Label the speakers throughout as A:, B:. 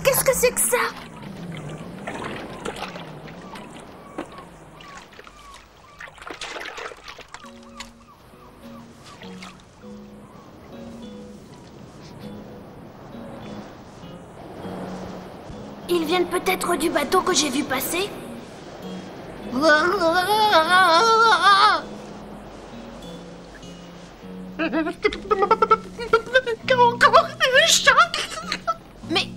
A: Qu'est-ce que c'est que ça? Ils viennent peut-être du bateau que j'ai vu passer. Mais...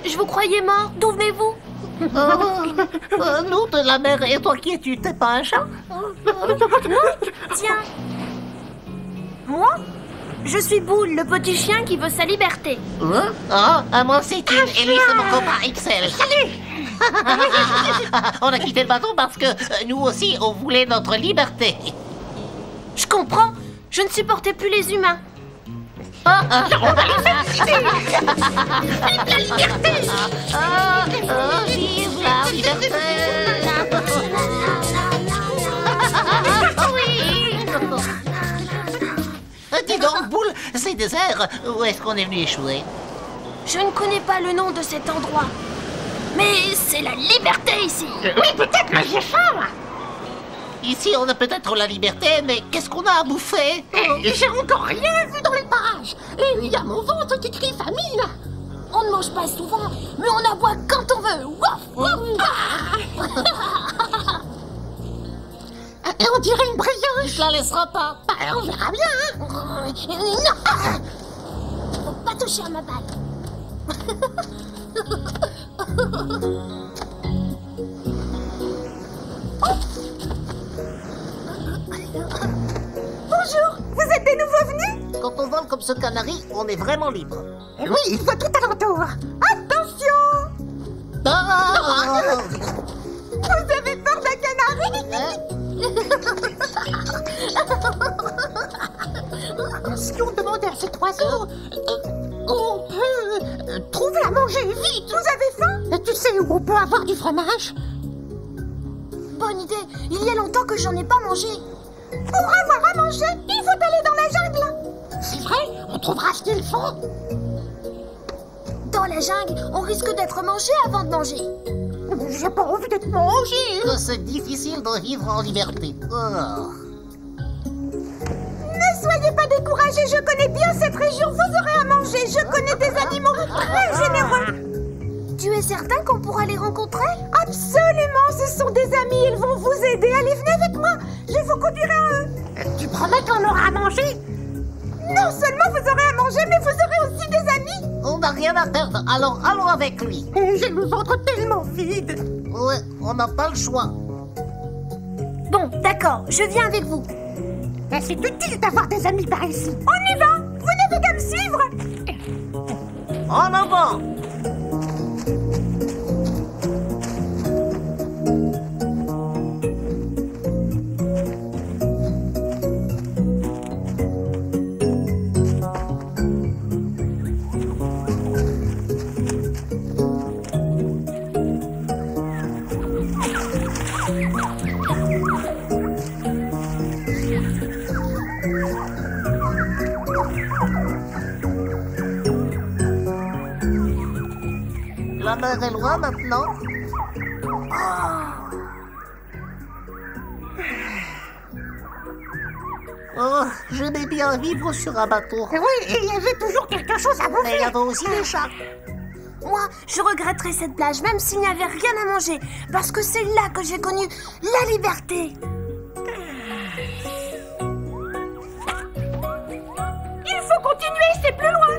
A: Je vous croyais mort. D'où venez-vous?
B: Nous, de la mer, et toi qui es-tu? T'es pas un chat?
A: Tiens. Moi? Je suis Boule, le petit chien qui veut sa liberté.
B: Moi c'est Tim, et lui c'est mon copain Excel. Salut. On a quitté le bateau parce que nous aussi, on voulait notre liberté.
A: Je comprends. Je ne supportais plus les humains.
B: On va les féliciter. Vive la liberté. Vive la liberté. Dis donc, Boule, c'est désert. Où est-ce qu'on est venu échouer?
A: Je ne connais pas le nom de cet endroit. Mais c'est la liberté ici.
C: Oui, peut-être, ma vieille femme.
B: Ici, on a peut-être la liberté, mais qu'est-ce qu'on a à bouffer?
C: J'ai encore rien vu dans les parages. Et il y a mon ventre qui crie famine.
A: On ne mange pas souvent, mais on aboie quand on veut. Wouf, wouf.
C: Et on dirait une brioche.
B: Je la laissera pas.
C: On verra bien. Non.
A: Faut pas toucher à ma balle.
C: Bonjour, vous êtes des nouveaux venus?
B: Quand on vole comme ce canari, on est vraiment libre.
C: Oui, il faut tout alentour. Attention! Vous avez peur d'un canari? Si on demandait à cet oiseau, on peut trouver à manger vite. Vous avez faim? Et tu sais où on peut avoir du fromage?
A: Bonne idée. Il y a longtemps que j'en ai pas mangé.
C: Pour avoir à manger, il faut aller dans la jungle. C'est vrai? On trouvera ce qu'il faut.
A: Dans la jungle, on risque d'être mangé avant de manger.
C: J'ai pas envie d'être mangé.
B: C'est difficile de vivre en liberté.
C: Ne soyez pas découragés, je connais bien cette région. Vous aurez à manger. Je connais des animaux très généreux.
A: Tu es certain qu'on pourra les rencontrer?
C: Absolument, ce sont des amis, ils vont vous aider. Allez, venez avec moi, je vous conduirai à eux. Tu promets qu'on aura à manger? Non seulement vous aurez à manger, mais vous aurez aussi des amis.
B: On n'a rien à perdre, alors allons avec lui.
C: J'ai le ventre tellement vide.
B: Ouais, on n'a pas le choix.
A: Bon, d'accord, je viens avec vous.
C: C'est utile d'avoir des amis par ici. On y va, vous n'avez qu'à me suivre.
B: En avant. La mer est loin maintenant. Oh, j'aimais bien vivre sur un bateau.
C: Oui, et il y avait toujours quelque chose à
B: Mais
C: bouffer.
B: il y avait aussi des chats.
A: Moi, je regretterais cette plage, même s'il n'y avait rien à manger, parce que c'est là que j'ai connu la liberté.
C: Il faut continuer, c'est plus loin.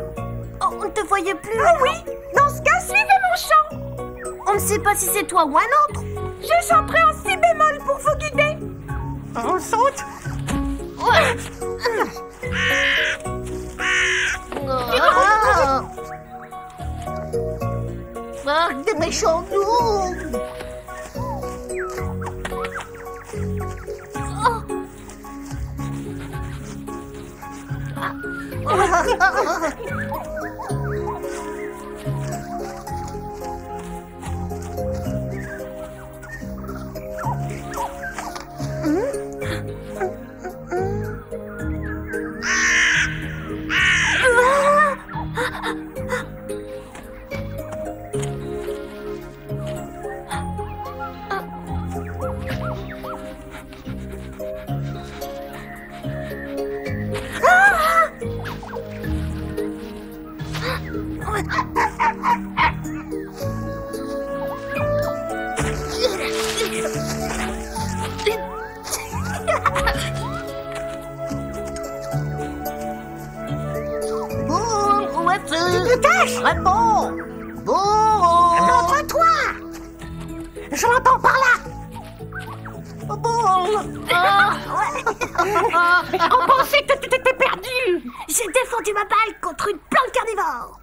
A: Oh, on ne te voyait plus.
C: Ah oui, dans ce cas, suivez mon chant.
A: On ne sait pas si c'est toi ou un autre.
C: Je chanterai en si bémol pour vous guider. On saute.
B: C'est méchant, nous.
A: Boule, où es-tu?
C: Tu te caches?
A: Réponds! Boule!
C: Montre-toi! Je l'entends par là!
A: Boule!
C: On pensait que tu t'étais perdu!
A: J'ai défendu ma balle contre une plante carnivore!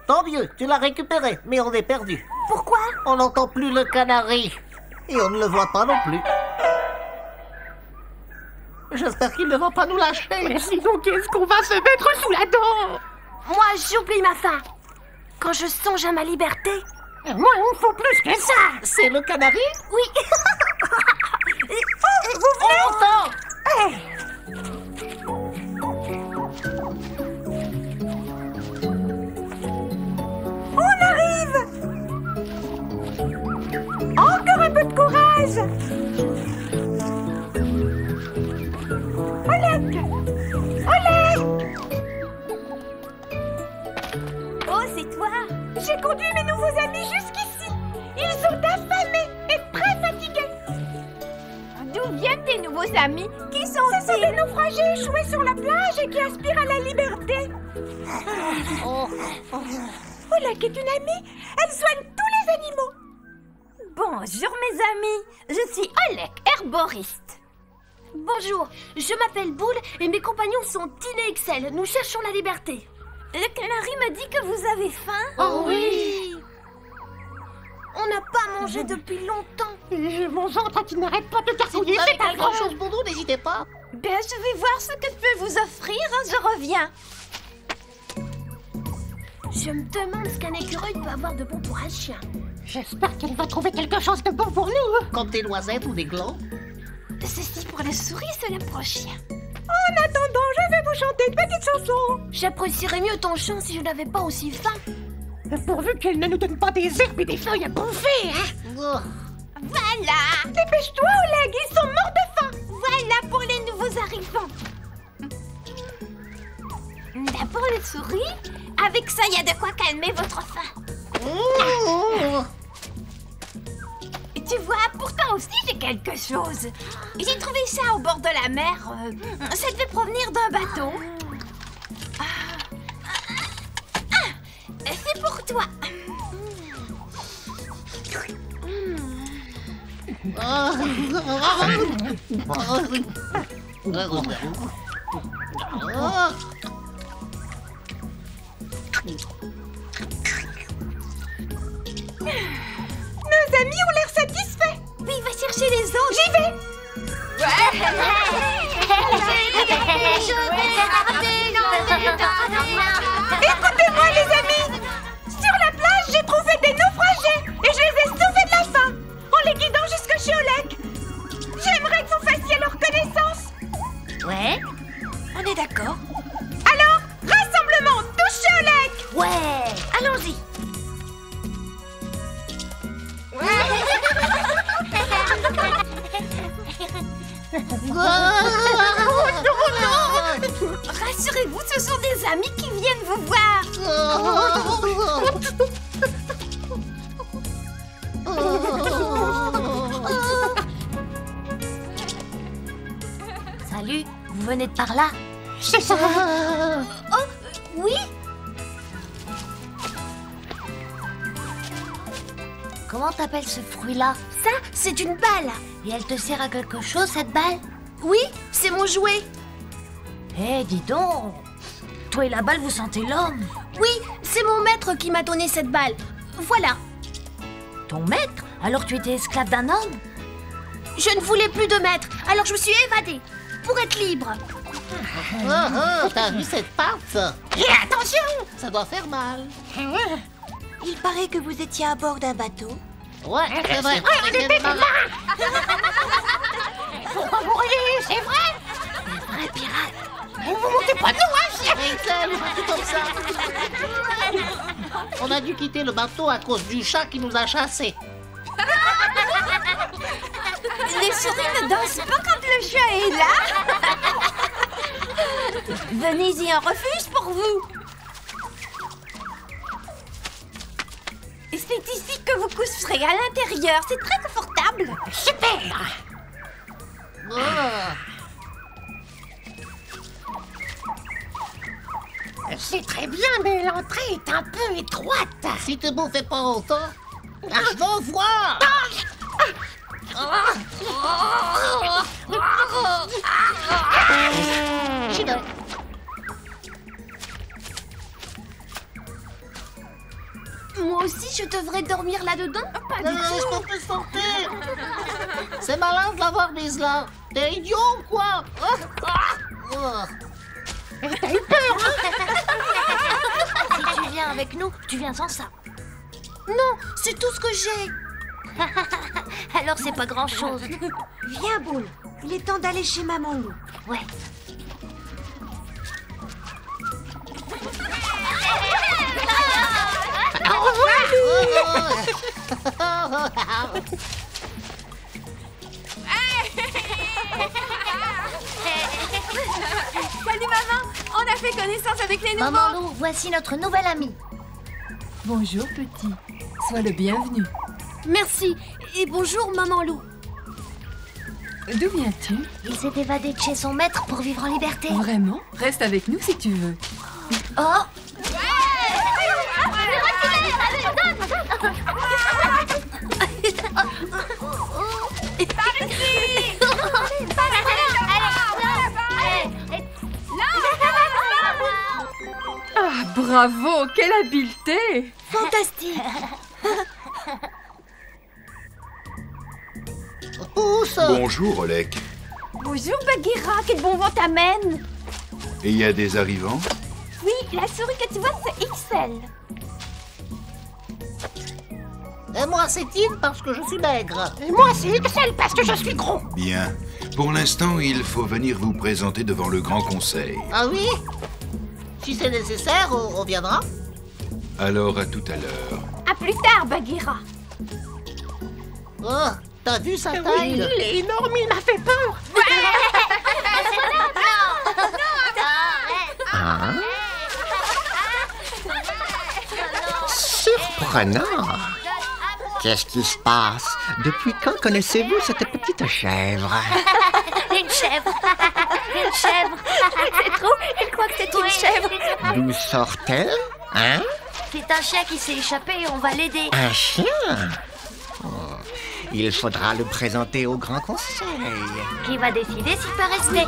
B: Tant mieux, tu l'as récupéré, mais on est perdu.
A: Pourquoi?
B: On n'entend plus le canari. Et on ne le voit pas non plus. J'espère qu'il ne va pas nous lâcher.
C: Mais sinon, qu'est-ce qu'on va se mettre sous la dent?
A: Moi, j'oublie ma faim. Quand je songe à ma liberté...
C: Moi, il me faut plus que ça!
B: C'est le canari?
A: Oui!
C: Vous venez?
B: On entend.
C: On arrive! Encore un peu de courage! Oleg! Oleg! Oh, c'est toi! J'ai conduit mes nouveaux amis jusqu'ici. Ils sont affamés et très fatigués. D'où viennent tes nouveaux amis? Qui sont-ils? Ce sont des naufragés échoués sur la plage et qui aspirent à la liberté. Oleg est une amie. Elle soigne tous les animaux.
D: Bonjour mes amis, je suis Oleg, herboriste.
A: Bonjour, je m'appelle Boule et mes compagnons sont Tine et Excel. Nous cherchons la liberté.
D: Le canari me dit que vous avez faim.
A: Oh oui! On n'a pas mangé depuis longtemps.
C: J'ai mon ventre qui n'arrête pas de
B: Si
C: gargouiller,
B: vous
C: c'est
B: avez
C: pas
B: quelque
C: grave.
B: chose pour nous, n'hésitez pas.
D: Ben, je vais voir ce que je peux vous offrir, je reviens.
A: Je me demande ce qu'un écureuil peut avoir de bon pour un chien.
C: J'espère qu'elle va trouver quelque chose de bon pour nous.
B: Comme des noisettes ou des glands.
D: Ceci pour les souris, cela pour le chien.
C: En attendant, je vais vous chanter une petite chanson.
A: J'apprécierais mieux ton chant si je n'avais pas aussi faim.
C: Pourvu qu'elle ne nous donne pas des herbes et des feuilles à bouffer, hein.
B: Oh.
D: Voilà,
C: Dépêche-toi, Oleg, ils sont morts de faim.
D: voilà pour les nouveaux arrivants. D'abord les souris, avec ça il y a de quoi calmer votre faim.
B: Mmh.
D: Tu vois, pourtant aussi j'ai quelque chose. J'ai trouvé ça au bord de la mer. Ça devait provenir d'un bateau. C'est pour toi.
C: Nos amis ont l'air satisfaits.
D: Oui, va chercher les autres.
C: J'y vais. Écoutez-moi, les amis. Sur la plage, j'ai trouvé des naufragés et je les ai sauvés de la faim en les guidant jusque chez Oleg. J'aimerais que vous fassiez leur connaissance.
D: Ouais, on est d'accord.
C: Alors, rassemblement, tous chez Oleg.
A: Ouais, allons-y.
D: Rassurez-vous, ce sont des amis qui viennent vous voir.
A: Salut, vous venez de par là?
C: C'est ça.
A: Oui? Comment t'appelles ce fruit-là? Ça, c'est une balle. Et elle te sert à quelque chose, cette balle? Oui, c'est mon jouet.
D: Eh, dis donc. Toi et la balle, vous sentez l'homme.
A: Oui, c'est mon maître qui m'a donné cette balle. Voilà. Ton maître? Alors tu étais esclave d'un homme? Je ne voulais plus de maître, alors je me suis évadée. Pour être libre.
B: Oh, t'as vu cette patte, ça?
C: Et attention!
B: Ça doit faire mal.
E: Il paraît que vous étiez à bord d'un bateau.
B: Ouais, c'est vrai.
C: On était des marins! Faut pas brûler, c'est vrai?
A: Vrai pirate.
C: Vous montez pas de nous, hein, chien!
B: Ixelles, tout comme ça. On a dû quitter le bateau à cause du chat qui nous a chassés.
D: Les souris ne dansent pas quand le chat est là. Venez-y, un refuge pour vous. Et c'est ici que vous coucherez à l'intérieur. C'est très confortable.
C: Super!
B: Oh.
C: C'est très bien, mais l'entrée est un peu étroite.
B: Si tu me fais pas autant, je veux voir. Chino.
A: Moi aussi, je devrais dormir là-dedans? Pas du
B: Je
A: tout.
B: peux plus sortir. C'est malin de l'avoir mise là. T'es idiot ou quoi?
C: T'as eu peur, hein?
A: Si tu viens avec nous, tu viens sans ça. Non, c'est tout ce que j'ai. Alors c'est pas grand-chose.
E: Viens, Boule. Il est temps d'aller chez Maman Loup.
A: Ouais.
C: Au revoir!
D: Salut maman, on a fait connaissance avec les nouveaux.
A: Maman Loup, voici notre nouvelle amie.
F: Bonjour petit, sois le bienvenu.
A: Merci. Et bonjour, Maman Loup.
F: D'où viens-tu?
A: Il s'est évadé de chez son maître pour vivre en liberté.
F: Vraiment? Reste avec nous si tu veux.
A: Oh!
F: Ah, bravo, quelle habileté!
A: Fantastique!
B: Pousse.
G: Bonjour, Olek.
D: Bonjour Bagheera, quel bon vent t'amène.
G: Et il y a des arrivants?
D: Oui, la souris que tu vois, c'est Ixelles.
B: Et moi, c'est Tine parce que je suis maigre.
C: Et moi, c'est Ixelles parce que je suis gros.
G: Bien. Pour l'instant, il faut venir vous présenter devant le Grand Conseil.
B: Ah oui? Si c'est nécessaire, on viendra.
G: Alors, à tout à l'heure.
D: À plus tard, Bagheera.
B: Oh, t'as vu sa
C: Oui,
B: taille?
C: il est énorme, il m'a fait peur.
H: Surprenant. Qu'est-ce qui se passe? Depuis quand connaissez-vous cette petite chèvre?
A: Une chèvre! Une chèvre! C'est trop! Il croit que c'est une chèvre!
H: D'où sort-elle? Hein?
A: C'est un chien qui s'est échappé et on va l'aider.
H: Un chien? Oh, il faudra le présenter au Grand Conseil.
A: Qui va décider s'il peut rester.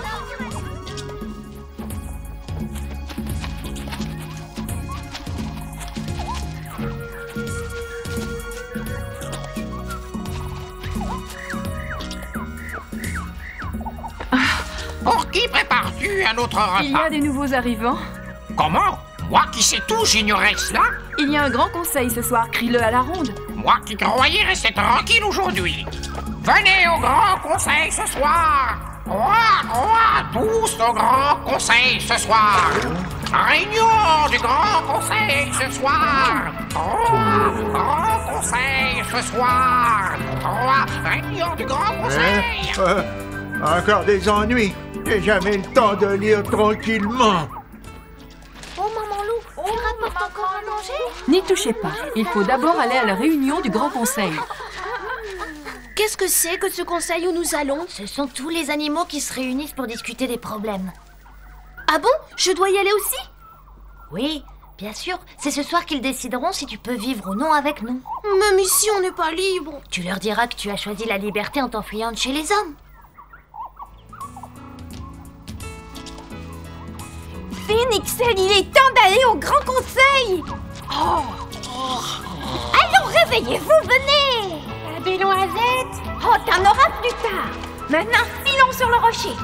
I: Pour qui prépares-tu un autre repas?
F: Il y a des nouveaux arrivants.
I: Comment? Moi qui sais tout, j'ignorais cela?
F: Il y a un grand conseil ce soir, crie-le à la ronde.
I: Moi qui croyais rester tranquille aujourd'hui. Venez au grand conseil ce soir. Tous au grand conseil ce soir. Réunion du grand conseil ce soir. Grand conseil ce soir. Réunion du grand conseil.
J: Encore des ennuis. J'ai jamais le temps de lire tranquillement.
A: Oh, Maman Loup, tu rapportes encore à manger?
F: N'y touchez pas, il faut d'abord aller à la réunion du Grand Conseil.
A: Qu'est-ce que c'est que ce conseil où nous allons? Ce sont tous les animaux qui se réunissent pour discuter des problèmes. Ah bon? Je dois y aller aussi? Oui, bien sûr. C'est ce soir qu'ils décideront si tu peux vivre ou non avec nous. Même ici, on n'est pas libre. Tu leur diras que tu as choisi la liberté en t'enfuyant de chez les hommes.
D: Ixelles, il est temps d'aller au grand conseil. Allons,
C: réveillez-vous, venez! Des noisettes? Oh, t'en auras plus tard. Maintenant, filons sur le rocher.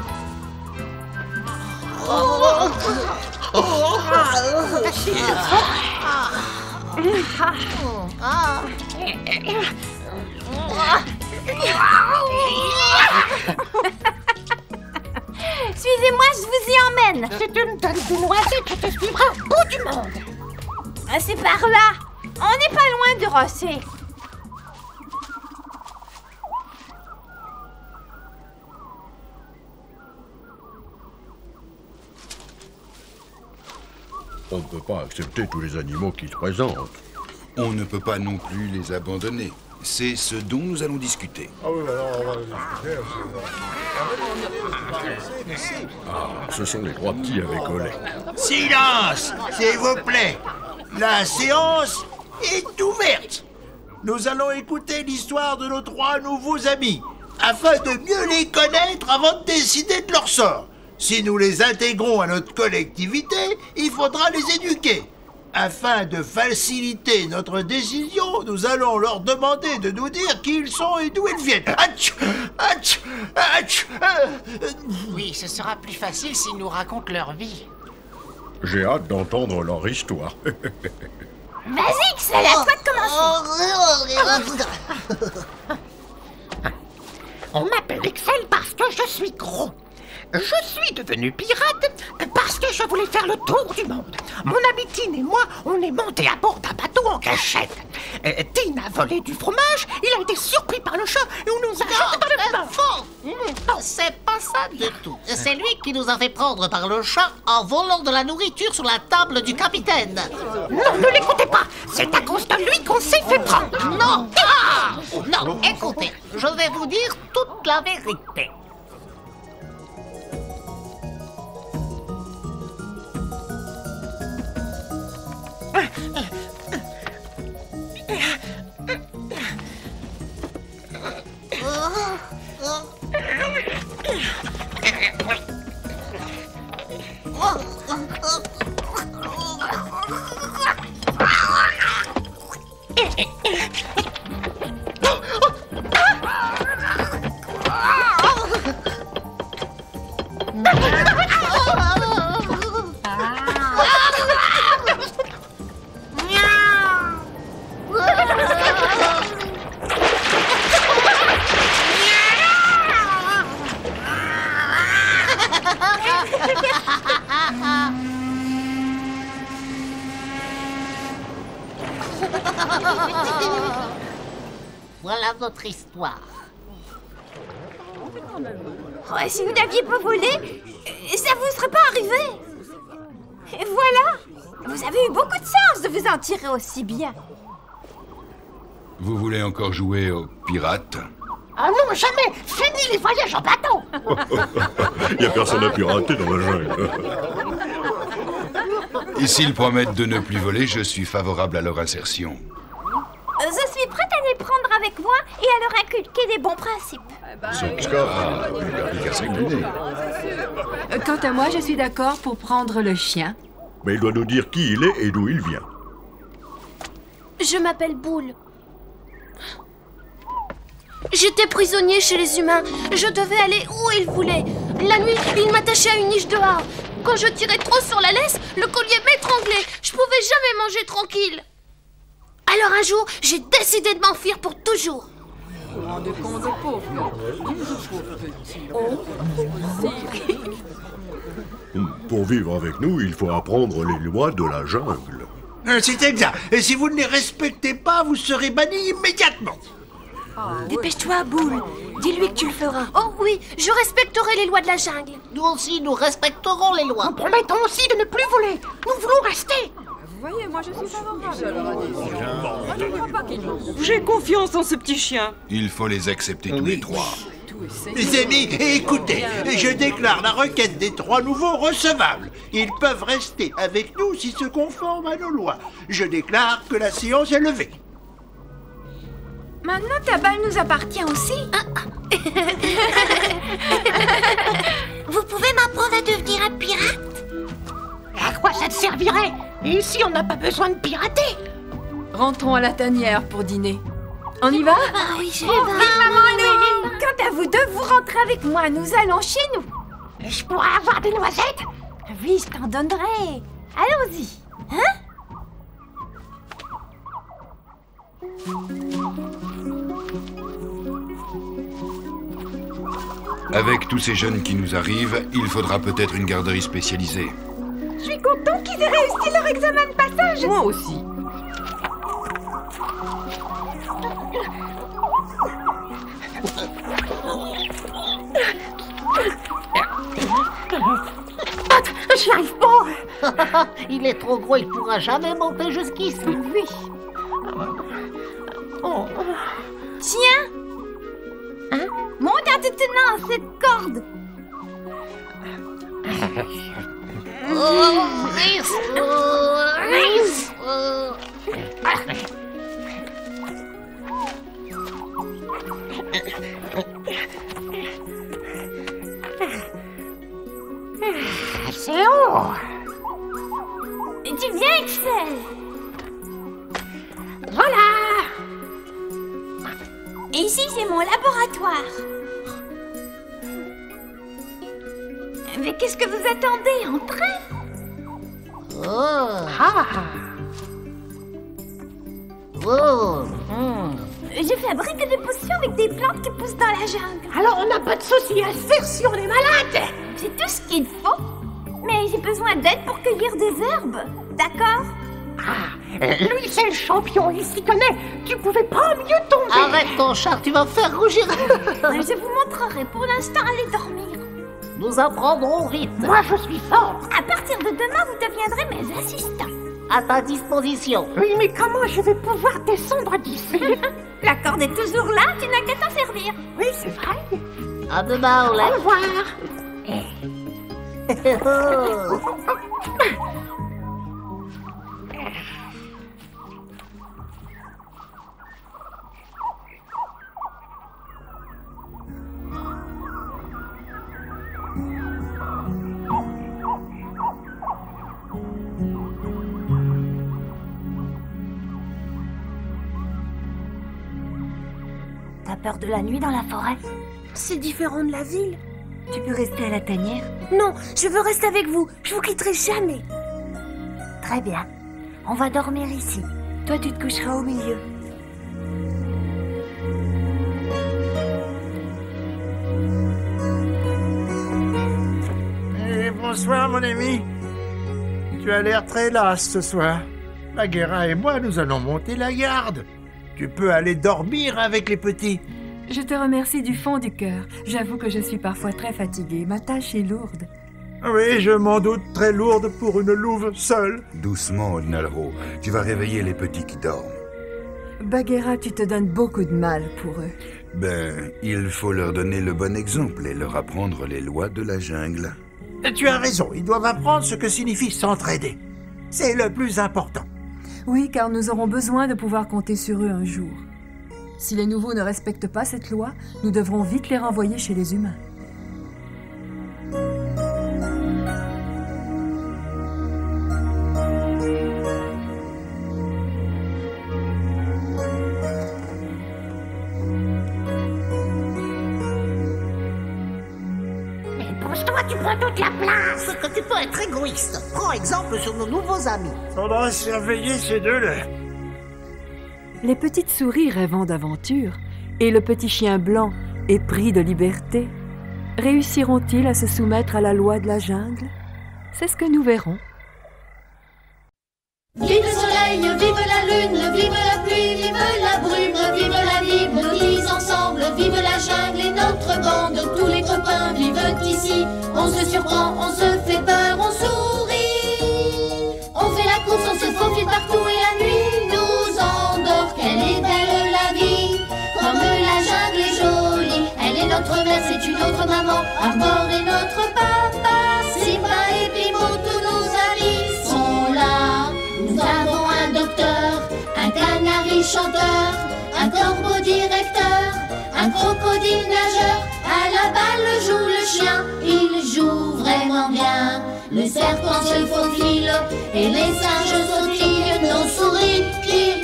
C: Suivez-moi, je vous y emmène.
D: Si tu me donnes des noisettes, je te suivrai au bout du monde.
C: C'est par là. On n'est pas loin du rocher.
K: On ne peut pas accepter tous les animaux qui se présentent.
G: On ne peut pas non plus les abandonner. C'est ce dont nous allons discuter.
K: Ah, ce sont les trois petits avec Olek.
J: Silence, s'il vous plaît. La séance est ouverte. Nous allons écouter l'histoire de nos trois nouveaux amis, afin de mieux les connaître avant de décider de leur sort. Si nous les intégrons à notre collectivité, il faudra les éduquer. Afin de faciliter notre décision, nous allons leur demander de nous dire qui ils sont et d'où ils viennent. Atch, atch, atch,
B: Oui, ce sera plus facile s'ils nous racontent leur vie.
K: J'ai hâte d'entendre leur histoire.
C: Vas-y, c'est à toi de commencer.
I: On m'appelle Excel parce que je suis gros. Je suis devenu pirate parce que je voulais faire le tour du monde. Mon ami Tin et moi, on est montés à bord d'un bateau en cachette. Tin a volé du fromage, il a été surpris par le chat et on nous a jetés dans le bain.
B: Faux! Non, c'est pas ça du tout. C'est lui qui nous a fait prendre par le chat en volant de la nourriture sur la table du capitaine.
I: Non, ne l'écoutez pas. C'est à cause de lui qu'on s'est fait prendre.
B: Non! Ah! Non, écoutez, je vais vous dire toute la vérité. Voilà notre histoire.
C: Oh, si vous n'aviez pas volé, ça vous serait pas arrivé. Et voilà, vous avez eu beaucoup de chance de vous en tirer aussi bien.
G: Vous voulez encore jouer aux pirates?
I: Ah non, jamais. Fini les voyages en bateau.
K: Il n'y a personne à pirater dans la jungle.
G: Et s'ils promettent de ne plus voler, je suis favorable à leur insertion.
C: Je suis prête à les prendre avec moi et à leur inculquer des bons principes.
K: Son Scar, il a rien s'inquiéter.
F: Quant à moi, je suis d'accord pour prendre le chien.
K: Mais il doit nous dire qui il est et d'où il vient.
A: Je m'appelle Boule. J'étais prisonnier chez les humains. Je devais aller où ils voulaient. La nuit, ils m'attachaient à une niche dehors. Quand je tirais trop sur la laisse, le collier m'étranglait. Je pouvais jamais manger tranquille. Alors un jour, j'ai décidé de m'enfuir pour toujours.
K: Pour vivre avec nous, il faut apprendre les lois de la jungle.
J: C'est exact. Et si vous ne les respectez pas, vous serez banni immédiatement.
E: Dépêche-toi, Boule. Dis-lui que tu le feras.
A: Oh oui, je respecterai les lois de la jungle.
B: Nous aussi, nous respecterons les lois.
I: Nous promettons aussi de ne plus voler. Nous voulons rester.
F: Vous voyez, moi je suis favorable. J'ai confiance en ce petit chien.
G: Il faut les accepter tous les trois.
J: Mes amis, écoutez, je déclare la requête des trois nouveaux recevable. Ils peuvent rester avec nous s'ils se conforment à nos lois. Je déclare que la séance est levée.
C: Maintenant, ta balle nous appartient aussi.
E: Vous pouvez m'apprendre à devenir un pirate?
I: À quoi ça te servirait? Et ici, on n'a pas besoin de pirater.
F: Rentrons à la tanière pour dîner. On y va?
A: Ah oui, je
C: Oui, maman, oui. Quant à vous deux, vous rentrez avec moi. Nous allons chez nous. Je pourrais avoir des noisettes? Oui, je t'en donnerai. Allons-y. Hein?
G: Avec tous ces jeunes qui nous arrivent, il faudra peut-être une garderie spécialisée.
C: Je suis content qu'ils aient réussi leur examen de passage.
F: Moi aussi.
C: J'y arrive pas.
B: Il est trop gros, il pourra jamais monter jusqu'ici.
C: Oui. Tiens. Hein? Monte en te tenant cette corde.
I: C'est haut.
C: Tu viens, Axel.
I: Voilà.
C: Et ici, c'est mon laboratoire. Mais qu'est-ce que vous attendez? Entrez. Je fabrique des potions avec des plantes qui poussent dans la jungle.
I: Alors on n'a pas de soucis à se faire si on est malade.
C: C'est tout ce qu'il faut. Mais j'ai besoin d'aide pour cueillir des herbes. D'accord?
I: Lui c'est le champion, il s'y connaît. Tu pouvais pas mieux tomber.
B: Arrête ton char, tu vas me faire rougir.
C: Je vous montrerai. Pour l'instant, allez dormir.
B: Nous apprendrons vite.
I: Moi je suis fort.
C: À partir de demain, vous deviendrez mes assistants.
B: À ta disposition.
I: Oui, mais comment je vais pouvoir descendre d'ici?
C: La corde est toujours là, tu n'as qu'à t'en servir.
I: Oui, c'est vrai.
B: À demain,
I: Au
B: Olaf.
I: revoir.
A: T'as peur de la nuit dans la forêt?
E: C'est différent de la ville.
A: Tu peux rester à la tanière?
E: Non, je veux rester avec vous. Je vous quitterai jamais.
A: Très bien. On va dormir ici. Toi, tu te coucheras au milieu.
J: Bonsoir, mon ami. Tu as l'air très lasse ce soir. Bagheera et moi, nous allons monter la garde. Tu peux aller dormir avec les petits.
F: Je te remercie du fond du cœur. J'avoue que je suis parfois très fatiguée. Ma tâche est lourde.
J: Oui, je m'en doute, très lourde pour une louve seule.
G: Doucement, Nalro. Tu vas réveiller les petits qui dorment.
F: Bagheera, tu te donnes beaucoup de mal pour eux.
G: Ben, il faut leur donner le bon exemple et leur apprendre les lois de la jungle.
J: Tu as raison, ils doivent apprendre ce que signifie s'entraider. C'est le plus important.
F: Oui, car nous aurons besoin de pouvoir compter sur eux un jour. Si les nouveaux ne respectent pas cette loi, nous devrons vite les renvoyer chez les humains.
I: Pousse-toi, tu prends toute la place.
B: C'est que tu peux être égoïste. Prends exemple sur nos nouveaux amis.
J: Faudra surveiller ces deux-là.
F: Les petites souris rêvant d'aventure et le petit chien blanc épris de liberté, réussiront-ils à se soumettre à la loi de la jungle? C'est ce que nous verrons.
L: Vive le soleil, vive la lune, vive la pluie, vive la brume, vive la vie, nous tous ensemble, vive la jungle et notre bande, tous les copains vivent ici, on se surprend, on se fait peur, on sourit, on fait la course, on se faufile partout et la nuit nous endort, quelle est belle la vie, comme la jungle est jolie, elle est notre mère, c'est une autre maman, Arbor est notre papa, Simba et Bimbo, tous nos amis sont là. Nous avons un docteur, un canari chanteur, un corbeau directeur, un crocodile nageur. À la balle joue le chien, il joue vraiment bien. Le serpent se faufile et les singes sautillent, nos souris qui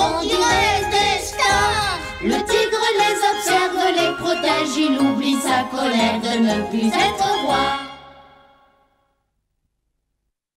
L: on dirait des stars. Le tigre les observe, les protège, il oublie sa colère de ne plus être roi.